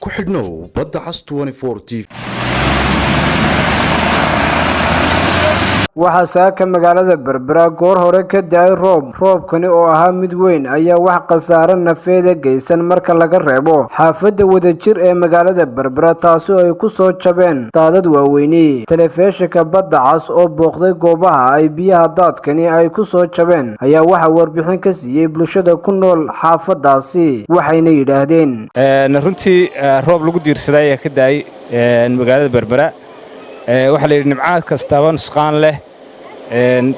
ku xidhnow badda cas 24 TV. waxaa saaka magaalada Berbera goor hore ka daay roobkani oo ahaa mid weyn ayaa wax khasaare nafeed geysan marka laga reebo xaafadda wadajir ee magaalada Berbera taasoo ay ku soo jabeen daadad waaweyn telefishinka badda cas oo booqday goobaha ay biyaha daadkani ay ku soo jabeen ayaa waxa warbixin ka siiyay bulshada ku nool xaafadaasi waxayna yiraahdeen runtii roob lagu diirsaday ayaa ka daay magaalada Berbera waxa la yiri nimcaad kastaba nusqaan leh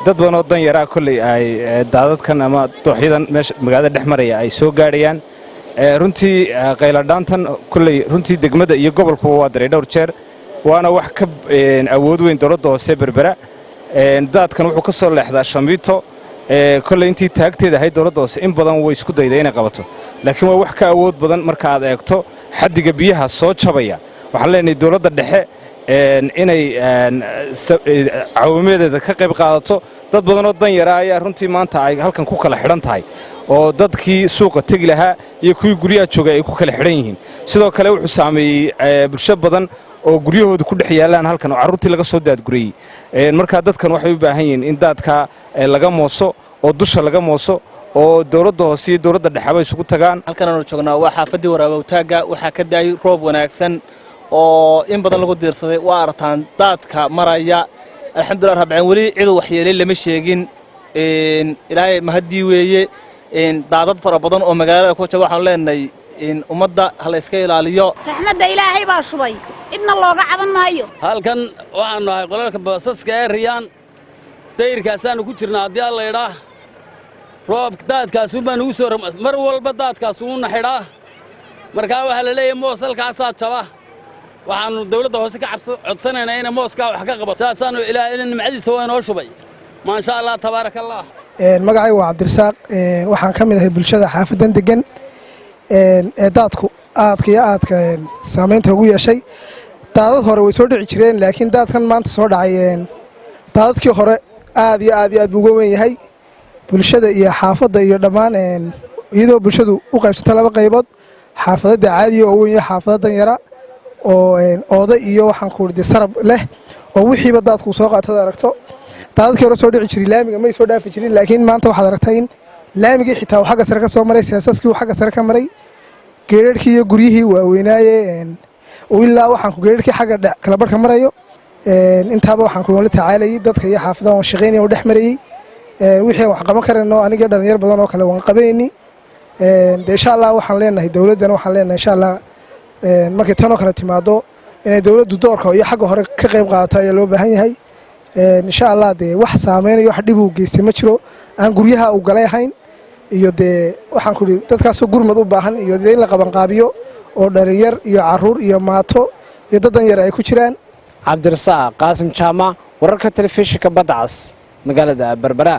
dad badan oo dan yaraa kulay ay daadadkan ama dooxyadan meesha magaalada dhexmaraya ay soo gaarayaan runtii qayladhaantan kulay runtii degmada iyo gobolku waa daray dhowr jeer waana wax ka awood weyn dowladda hoose Berbera daadkan wuxuu ka soo leexdaa Shamiito kulay intii taagteeda ahayd dowladda hoose in badan way isku dayday inay qabato laakiin waa wax ka awood badan marka aad eegto xaddiga biyaha soo jabaya waxaan leenahay dowladda dhexe inay caawimadeeda ka qayb qaadato dad badan oo dan yara ayaa runtii maanta ay halkan ku kala xidhan tahay oo dadkii suuqa tagi lahaa iyo kuwii guryaha joogay ay ku kala xidhan yihiin sidoo kale wuxuu saameeyay bulsho badan oo guryahooda ku dhex yaalaan halkan oo carruurtii laga soo daadguriyay marka dadkan waxay u baahan yihiin in daadka laga mooso oo dusha laga mooso oo dowladda hoose iyo dowladda dhexe isugu tagaan halkan aanu joognaa waa xaafadii Waraabowtaaga waxa ka daayay roob wanaagsan oo in badan lagu diirsaday waa artaan daadka maraya alxamdulillah rabbiin wali cid waxyeelay lama sheegin ilaahay mahadii weeye daadad fara badan oo magaalada ku jaba waxaan leenahay ummadda hal iska ilaaliyo raxmadda ilaahay baa shubay idna looga caban maayo halkan waxaan nahay qolalka baasaska ee Riyaan dayrkaasaan ku jirnaa hadii alla yiraahdo roob daadkaas uu baan ugu soo mar walba daadkaas uu naxidhaa marka waxa la leeyahay moosalkaas jaba waxaanu dawladda hoose ka codsanaynaa in mooska wax ka qabato saasaanu ilaahay in nimcadiisa waa inoo shubay ma sha Allah tabarakallah magacay waa Cabdirasaaq waxaan ka mid ahay bulshada xaafadan degan daadku aadka saameynta ugu yeeshay daadad hore way soo dhici jireen laakiin daadkan maanta soo dhacay daadadkii hore aad iyo aad ugu weyn yahay bulshada iyo xaafadda iyo dhammaan iyadoo bulshadu u qaybsatay laba qaybood xaafadda caadiga oo weyn iyo xaafadan yara oo ooda iyo waxaan ku wada sarab leh oo wixiiba daadku soo qaatay aragto daadadkii hore soo dhici jiray laamiga ma soo dhaafi jirin laakiin maanta waxaad aragtay in laamiga xitaa xagga sare ka soo maray siyaasadkii xagga sare ka maray geerarkii iyo guryihii waaweynaaye oo ilaa waxaan ku geerarkii xagga kala barka marayo intaaba waxaan ku wada tacaalayay dadka iyo xaafadaha oo shaqeynaya oo dhex marayay wixii wax qaban kareen oo aniga dhalinyar badan oo kale waan qabeeyni insha Allah waxaan leenahay dawladdan waxaan leenahay insha Allah markay tan oo kale timaado inay dawladdu doorka iyo xagga hore ka qayb qaadato ayaa loo baahan yahay insha Allah wax saameeyo wax dhib u geystay ma jiro aan guryaha u galay ahayn iyo waxaan ku dadkaas gurmad u baahan iyo in la qaban qaabiyo oo dhalinyar iyo caruur iyo maato iyo dad dan yar ay ku jiraan Cabdirasaaq Qaasim Jaamac wararka telefishinka badda cas magaalada Berbera.